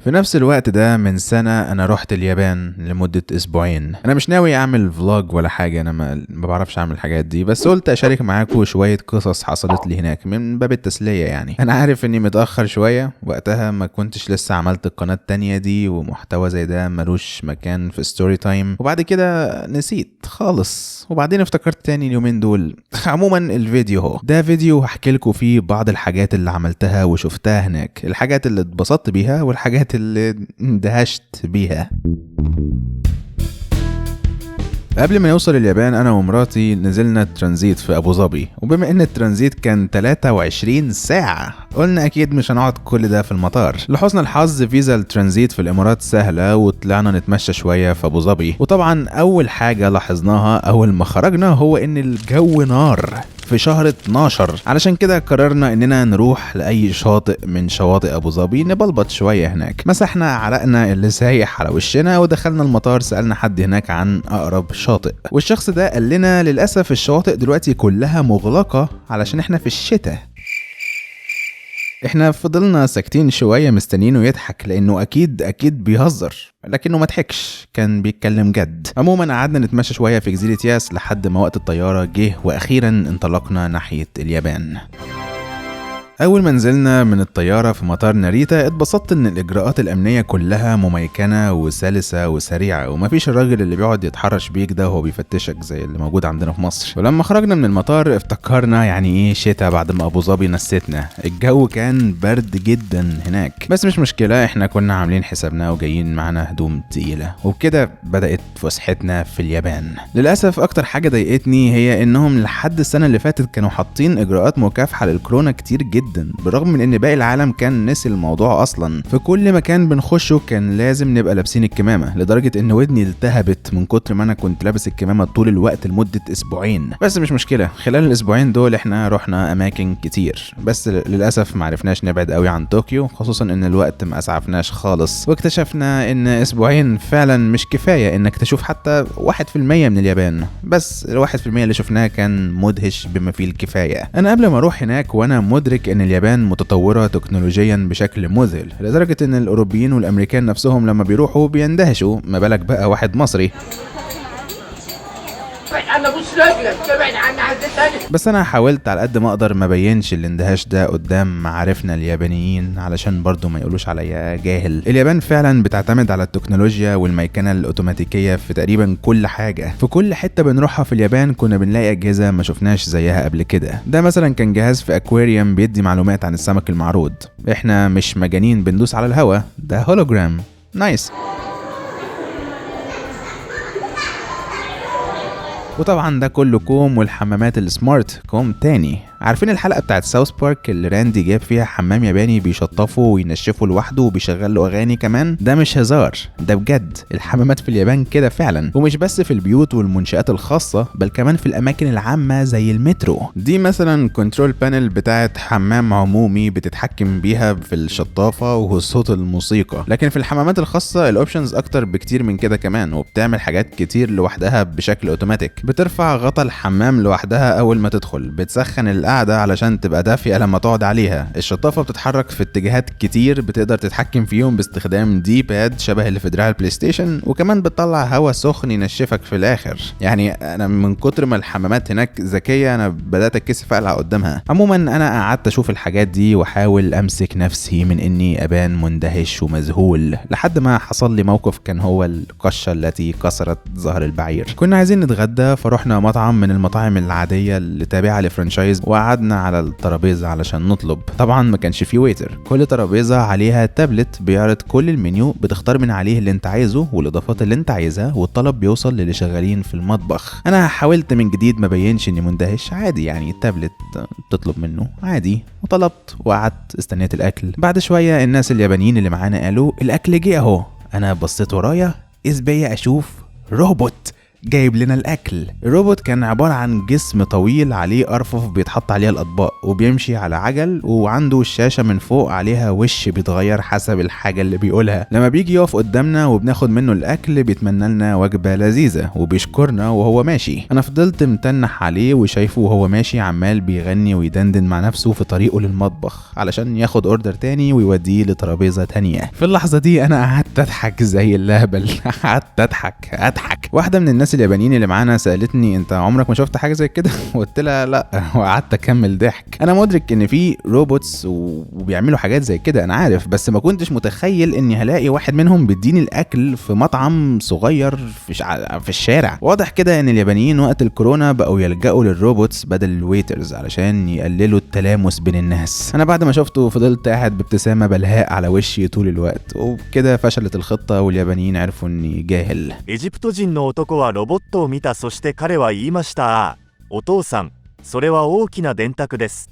في نفس الوقت ده من سنة أنا رحت اليابان لمدة أسبوعين. أنا مش ناوي أعمل فلوج ولا حاجة، أنا ما بعرفش أعمل الحاجات دي، بس قلت أشارك معاكم شوية قصص حصلت لي هناك من باب التسلية. يعني أنا عارف إني متأخر شوية، وقتها ما كنتش لسه عملت القناة التانية دي، ومحتوى زي ده ملوش مكان في ستوري تايم، وبعد كده نسيت خالص، وبعدين افتكرت تاني اليومين دول. عموما الفيديو هو ده فيديو هحكي لكم فيه بعض الحاجات اللي عملتها وشفتها هناك، الحاجات اللي اتبسطت بيها والحاجات اللي اندهشت بيها. قبل ما نوصل اليابان انا ومراتي نزلنا ترانزيت في ابو ظبي، وبما ان الترانزيت كان 23 ساعة قلنا اكيد مش هنقعد كل ده في المطار. لحسن الحظ فيزا الترانزيت في الامارات سهلة، وطلعنا نتمشى شوية في ابو ظبي. وطبعا اول حاجة لاحظناها اول ما خرجنا هو ان الجو نار في شهر 12، علشان كده قررنا اننا نروح لاي شاطئ من شواطئ ابو ظبي نبلبط شويه هناك. مسحنا عرقنا اللي سايح على وشنا ودخلنا المطار، سالنا حد هناك عن اقرب شاطئ، والشخص ده قال لنا للاسف الشواطئ دلوقتي كلها مغلقه علشان احنا في الشتاء. احنا فضلنا ساكتين شوية مستنينه يضحك، لانه اكيد بيهزر، لكنه ما ضحكش، كان بيتكلم جد. عموما قعدنا نتمشى شوية في جزيرة ياس لحد ما وقت الطيارة جه، واخيرا انطلقنا ناحية اليابان. اول ما نزلنا من الطياره في مطار ناريتا اتبسطت ان الاجراءات الامنيه كلها مميكنه وسلسه وسريعه، ومفيش الراجل اللي بيقعد يتحرش بيك ده وهو بيفتشك زي اللي موجود عندنا في مصر. ولما خرجنا من المطار افتكرنا يعني ايه شتاء بعد ما ابو ظبي نستنا. الجو كان برد جدا هناك، بس مش مشكله، احنا كنا عاملين حسابنا وجايين معانا هدوم تقيله. وبكده بدات فسحتنا في اليابان. للاسف اكتر حاجه ضايقتني هي انهم لحد السنه اللي فاتت كانوا حاطين اجراءات مكافحه للكورونا كتير جدا، بالرغم من ان باقي العالم كان نسي الموضوع اصلا. في كل مكان بنخشه كان لازم نبقى لابسين الكمامه، لدرجه ان ودني التهبت من كتر ما انا كنت لابس الكمامه طول الوقت لمده اسبوعين. بس مش مشكله، خلال الاسبوعين دول احنا رحنا اماكن كتير، بس للاسف ما عرفناش نبعد قوي عن طوكيو، خصوصا ان الوقت ما اسعفناش خالص، واكتشفنا ان اسبوعين فعلا مش كفايه انك تشوف حتى 1% من اليابان. بس ال1% اللي شفناه كان مدهش بما فيه الكفايه. انا قبل ما اروح هناك وانا مدرك ان اليابان متطورة تكنولوجيا بشكل مذهل، لدرجة ان الاوروبيين والامريكان نفسهم لما بيروحوا بيندهشوا، ما بالك بقى واحد مصري. بس انا حاولت على قد ما اقدر ما بينش الاندهاش ده قدام معارفنا اليابانيين، علشان برضو ما يقولوش عليا جاهل. اليابان فعلا بتعتمد على التكنولوجيا والميكنه الاوتوماتيكيه في تقريبا كل حاجه. في كل حته بنروحها في اليابان كنا بنلاقي اجهزه ما شفناش زيها قبل كده. ده مثلا كان جهاز في اكواريوم بيدي معلومات عن السمك المعروض. احنا مش مجانين بندوس على الهوا، ده هولوجرام. نايس. وطبعا ده كله كوم، والحمامات السمارت كوم تاني. عارفين الحلقة بتاعت ساوث بارك اللي راندي جاب فيها حمام ياباني بيشطفه وينشفه لوحده وبيشغل له اغاني كمان؟ ده مش هزار، ده بجد. الحمامات في اليابان كده فعلا، ومش بس في البيوت والمنشآت الخاصة، بل كمان في الاماكن العامة زي المترو. دي مثلا كنترول بانل بتاعت حمام عمومي بتتحكم بيها في الشطافة وصوت الموسيقى. لكن في الحمامات الخاصة الاوبشنز اكتر بكتير من كده كمان، وبتعمل حاجات كتير لوحدها بشكل اوتوماتيك. بترفع غطا الحمام لوحدها اول ما تدخل، بتسخن القعدة علشان تبقى دافية لما تقعد عليها. الشطافة بتتحرك في اتجاهات كتير، بتقدر تتحكم فيهم باستخدام دي باد شبه اللي في دراع البلاي ستيشن، وكمان بتطلع هواء سخن ينشفك في الاخر. يعني انا من كتر ما الحمامات هناك ذكية انا بدأت اتكسف اقلع قدامها. عموما انا قعدت اشوف الحاجات دي واحاول امسك نفسي من اني ابان مندهش ومذهول، لحد ما حصل لي موقف كان هو القشة التي كسرت ظهر البعير. كنا عايزين نتغدى فرحنا مطعم من المطاعم العادية اللي تابعة لفرانشايز، وقعدنا على الترابيزة علشان نطلب. طبعا ما كانش فيه ويتر، كل ترابيزة عليها تابلت بيعرض كل المنيو، بتختار من عليه اللي انت عايزه والاضافات اللي انت عايزها، والطلب بيوصل للي شغالين في المطبخ. انا حاولت من جديد ما بينش اني مندهش، عادي يعني التابلت تطلب منه عادي، وطلبت وقعدت استنيت الاكل. بعد شوية الناس اليابانيين اللي معانا قالوا الاكل جه اهو. انا بصيت ورايا، اذ بيا اشوف روبوت جايب لنا الاكل. الروبوت كان عباره عن جسم طويل عليه ارفف بيتحط عليها الاطباق، وبيمشي على عجل، وعنده الشاشه من فوق عليها وش بيتغير حسب الحاجه اللي بيقولها. لما بيجي يقف قدامنا وبناخد منه الاكل بيتمنى لنا وجبه لذيذه وبيشكرنا وهو ماشي. انا فضلت متنح عليه وشايفه وهو ماشي عمال بيغني ويدندن مع نفسه في طريقه للمطبخ علشان ياخد اوردر تاني ويوديه لترابيزه تانية. في اللحظه دي انا قعدت اضحك زي اللهبل. قعدت اضحك. واحده من الناس اليابانيين اللي معانا سالتني انت عمرك ما شفت حاجه زي كده؟ قلت لها لا، وقعدت اكمل ضحك. انا مدرك ان في روبوتس وبيعملوا حاجات زي كده، انا عارف، بس ما كنتش متخيل اني هلاقي واحد منهم بيديني الاكل في مطعم صغير في الشارع. واضح كده ان اليابانيين وقت الكورونا بقوا يلجأوا للروبوتس بدل الويترز علشان يقللوا التلامس بين الناس. انا بعد ما شفته فضلت قاعد بابتسامه بلهاء على وشي طول الوقت، وبكده فشلت الخطه واليابانيين عرفوا اني جاهل. エジプト人の男はロボットを見た。そして彼は言いました。お父さん、それは大きな電卓です。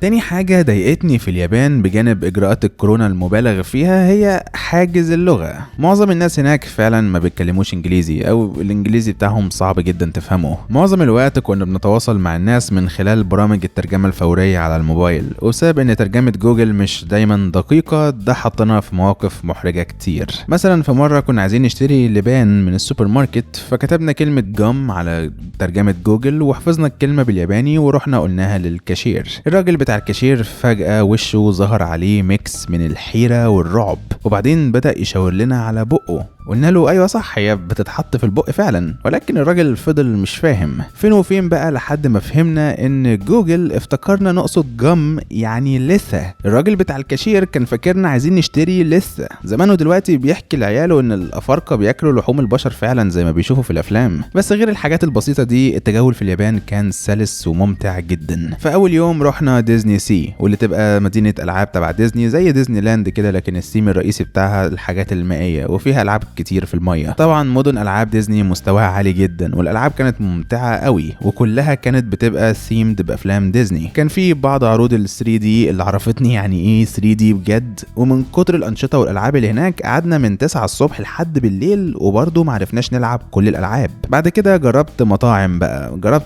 تاني حاجة ضايقتني في اليابان بجانب إجراءات الكورونا المبالغ فيها هي حاجز اللغة. معظم الناس هناك فعلا ما بيتكلموش إنجليزي، أو الإنجليزي بتاعهم صعب جدا تفهمه. معظم الوقت كنا بنتواصل مع الناس من خلال برامج الترجمة الفورية على الموبايل، وبسبب إن ترجمة جوجل مش دايما دقيقة ده حطنا في مواقف محرجة كتير. مثلا في مرة كنا عايزين نشتري لبان من السوبر ماركت، فكتبنا كلمة جم على ترجمة جوجل وحفظنا الكلمة بالياباني ورحنا قلناها للكاشير. الراجل بتاع الكاشير فجأة وشه ظهر عليه ميكس من الحيرة والرعب، وبعدين بدأ يشاور لنا على بقه. قلنا له ايوه صح، هي بتتحط في البق فعلا، ولكن الراجل فضل مش فاهم. فين وفين بقى لحد ما فهمنا ان جوجل افتكرنا نقصد جم يعني لسه. الراجل بتاع الكاشير كان فاكرنا عايزين نشتري لسه. زمانه دلوقتي بيحكي لعياله ان الافارقه بياكلوا لحوم البشر فعلا زي ما بيشوفوا في الافلام. بس غير الحاجات البسيطه دي، التجول في اليابان كان سلس وممتع جدا. فاول يوم رحنا ديزني سي، واللي تبقى مدينه العاب تبع ديزني زي ديزني لاند كده، لكن الثيم الرئيسي بتاعها الحاجات المائيه وفيها العاب كتير في الميه. طبعا مدن العاب ديزني مستواها عالي جدا، والالعاب كانت ممتعه قوي وكلها كانت بتبقى ثيمد بافلام ديزني. كان في بعض عروض ال 3 دي اللي عرفتني يعني ايه 3 دي بجد، ومن كتر الانشطه والالعاب اللي هناك قعدنا من 9 الصبح لحد بالليل وبرضه ما عرفناش نلعب كل الالعاب. بعد كده جربت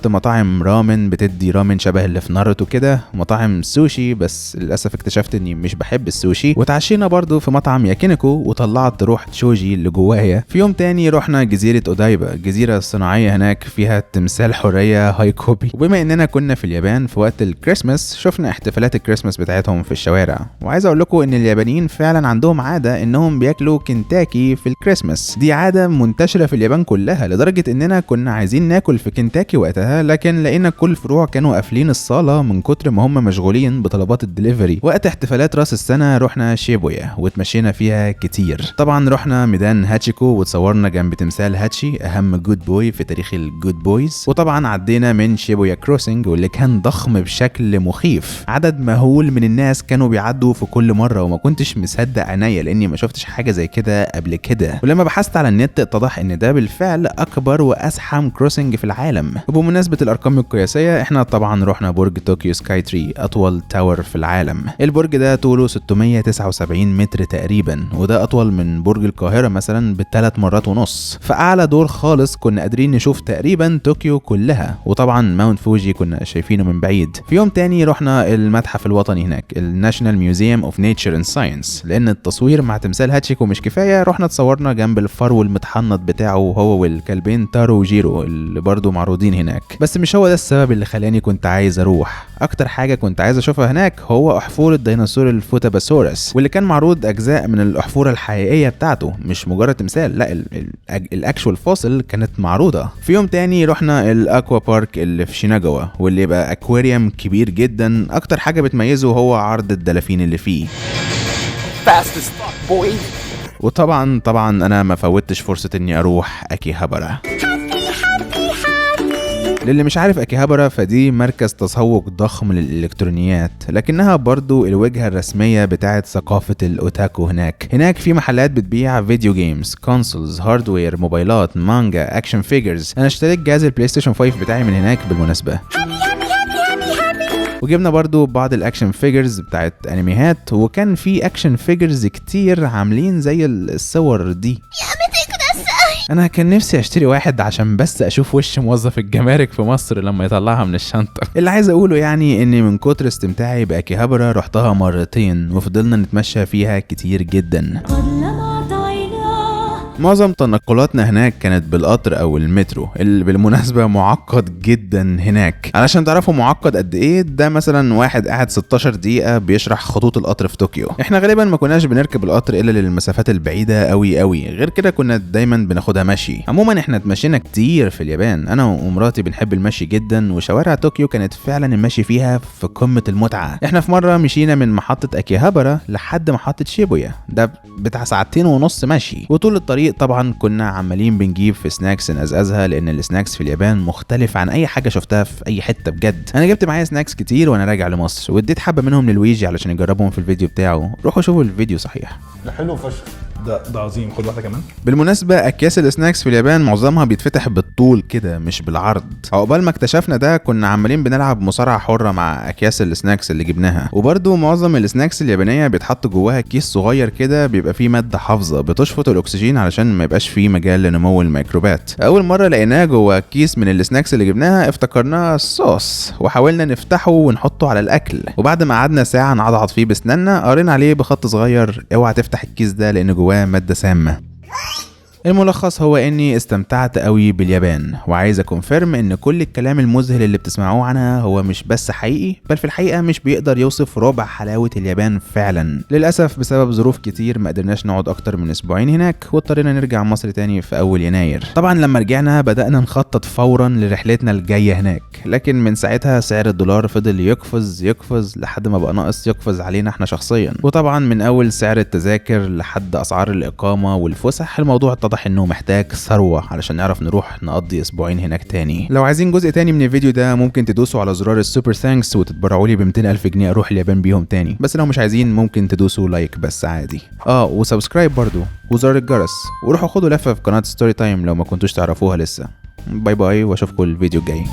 مطاعم رامن بتدي رامن شبه اللي في ناروتو كده، مطاعم سوشي، بس للاسف اكتشفت اني مش بحب السوشي. وتعشينا برضه في مطعم ياكينيكو، وطلعت روح تشوجي اللي جوايا. في يوم تاني رحنا جزيرة أودايبا، جزيرة صناعية هناك فيها تمثال حرية هاي كوبي. وبما اننا كنا في اليابان في وقت الكريسماس، شفنا احتفالات الكريسماس بتاعتهم في الشوارع. وعايز اقول لكم ان اليابانيين فعلا عندهم عادة انهم بياكلوا كنتاكي في الكريسماس. دي عادة منتشرة في اليابان كلها، لدرجة اننا كنا عايزين ناكل في كنتاكي وقتها، لكن لقينا كل الفروع كانوا قافلين الصالة من كتر ما هم مشغولين بطلبات الدليفري. وقت احتفالات راس السنة رحنا شيبويا واتمشينا فيها كتير. طبعا رحنا ميدان هاتشيكو وتصورنا جنب تمثال هاتشي، اهم جود بوي في تاريخ الجود بويز. وطبعا عدينا من شيبويا كروسنج واللي كان ضخم بشكل مخيف. عدد مهول من الناس كانوا بيعدوا في كل مره، وما كنتش مصدق عينيا لاني ما شفتش حاجه زي كده قبل كده. ولما بحثت على النت اتضح ان ده بالفعل اكبر وازحم كروسنج في العالم. وبمناسبه الارقام القياسيه، احنا طبعا رحنا برج طوكيو سكاي تري، اطول تاور في العالم. البرج ده طوله 679 متر تقريبا، وده اطول من برج القاهره مثلا ب3 مرات ونص. فاعلى دور خالص كنا قادرين نشوف تقريبا طوكيو كلها. وطبعا ماونت فوجي كنا شايفينه من بعيد. في يوم تاني رحنا المتحف الوطني هناك، الناشونال ميوزيوم اوف نيتشر اند ساينس، لان التصوير مع تمثال هاتشيكو مش كفايه، رحنا تصورنا جنب الفرو المتحنط بتاعه هو والكلبين تارو وجيرو اللي برضو معروضين هناك. بس مش هو ده السبب اللي خلاني كنت عايز اروح. اكتر حاجه كنت عايز اشوفها هناك هو احفور الديناصور الفوتاباسورس، واللي كان معروض اجزاء من الاحفور الحقيقيه بتاعته، مش مجرد تمثال، لا الاكشوال فاصل كانت معروضه. في يوم تاني رحنا الاكوا بارك اللي في شيناجاوا، واللي يبقى اكواريوم كبير جدا. اكتر حاجه بتميزه هو عرض الدلافين اللي فيه. وطبعا انا ما فوتش فرصه اني اروح اكيهابارا. للي مش عارف اكيهابارا، فدي مركز تسوق ضخم للالكترونيات، لكنها برضو الوجهة الرسمية بتاعت ثقافة الاوتاكو. هناك في محلات بتبيع فيديو جيمز، كونسولز، هاردوير، موبايلات، مانجا، اكشن فيجرز. انا اشتريت جهاز البلاي ستيشن 5 بتاعي من هناك بالمناسبة. وجبنا برضو بعض الاكشن فيجرز بتاعت انميات، وكان في اكشن فيجرز كتير عاملين زي الصور دي. انا كان نفسي اشتري واحد عشان بس اشوف وش موظف الجمارك في مصر لما يطلعها من الشنطه. اللي عايز اقوله يعني اني من كتر استمتاعي باكيهابارا رحتها مرتين وفضلنا نتمشى فيها كتير جدا. معظم تنقلاتنا هناك كانت بالقطر او المترو، اللي بالمناسبه معقد جدا هناك. علشان تعرفوا معقد قد ايه، ده مثلا واحد قاعد 16 دقيقه بيشرح خطوط القطر في طوكيو. احنا غالبا ما كناش بنركب القطر الا للمسافات البعيده قوي قوي، غير كده كنا دايما بناخدها مشي. عموما احنا اتمشينا كتير في اليابان، انا ومراتي بنحب المشي جدا، وشوارع طوكيو كانت فعلا المشي فيها في قمه المتعه. احنا في مره مشينا من محطه اكيهابارا لحد محطه شيبويا، ده بتاع 2.5 ساعات مشي، وطول الطريق طبعا كنا عمالين بنجيب في سناكس نقزقزها، لان السناكس في اليابان مختلف عن اي حاجه شفتها في اي حته بجد. انا جبت معايا سناكس كتير وانا راجع لمصر، واديت حبه منهم للويجي علشان يجربهم في الفيديو بتاعه. روحوا شوفوا الفيديو صحيح، ده حلو فشخ. ده عظيم. خد واحده كمان. بالمناسبه اكياس السناكس في اليابان معظمها بيتفتح بالطول كده مش بالعرض. عقبال ما اكتشفنا ده كنا عمالين بنلعب مصارعه حره مع اكياس السناكس اللي جبناها. وبرده معظم السناكس اليابانيه بيتحط جواها كيس صغير كده بيبقى فيه ماده حافظه بتشفط الاكسجين علشان ما يبقاش فيه مجال لنمو الميكروبات. اول مره لقيناه جوه كيس من السناكس اللي جبناها افتكرناه صوص، وحاولنا نفتحه ونحطه على الاكل، وبعد ما قعدنا ساعه نعضعض فيه بسناننا قرينا عليه بخط صغير اوعى تفتح الكيس ده لان جواه ماده سامه. الملخص هو اني استمتعت قوي باليابان، وعايز اكونفيرم ان كل الكلام المذهل اللي بتسمعوه عنها هو مش بس حقيقي، بل في الحقيقه مش بيقدر يوصف ربع حلاوه اليابان فعلا. للاسف بسبب ظروف كتير ما قدرناش نقعد اكتر من اسبوعين هناك، واضطرينا نرجع مصر تاني في اول يناير. طبعا لما رجعنا بدانا نخطط فورا لرحلتنا الجايه هناك، لكن من ساعتها سعر الدولار فضل يقفز لحد ما بقى ناقص يقفز علينا احنا شخصيا. وطبعا من اول سعر التذاكر لحد اسعار الاقامه والفسح، الموضوع اتضح انه محتاج ثروه علشان نعرف نروح نقضي اسبوعين هناك تاني. لو عايزين جزء تاني من الفيديو ده ممكن تدوسوا على زرار السوبر ثانكس وتتبرعوا لي ب 200,000 جنيه اروح اليابان بيهم تاني، بس لو مش عايزين ممكن تدوسوا لايك بس عادي. وسبسكرايب برضو وزر الجرس، وروحوا خدوا لفه في قناه ستوري تايم لو ما كنتوش تعرفوها لسه. باي باي واشوفكم الفيديو الجاي.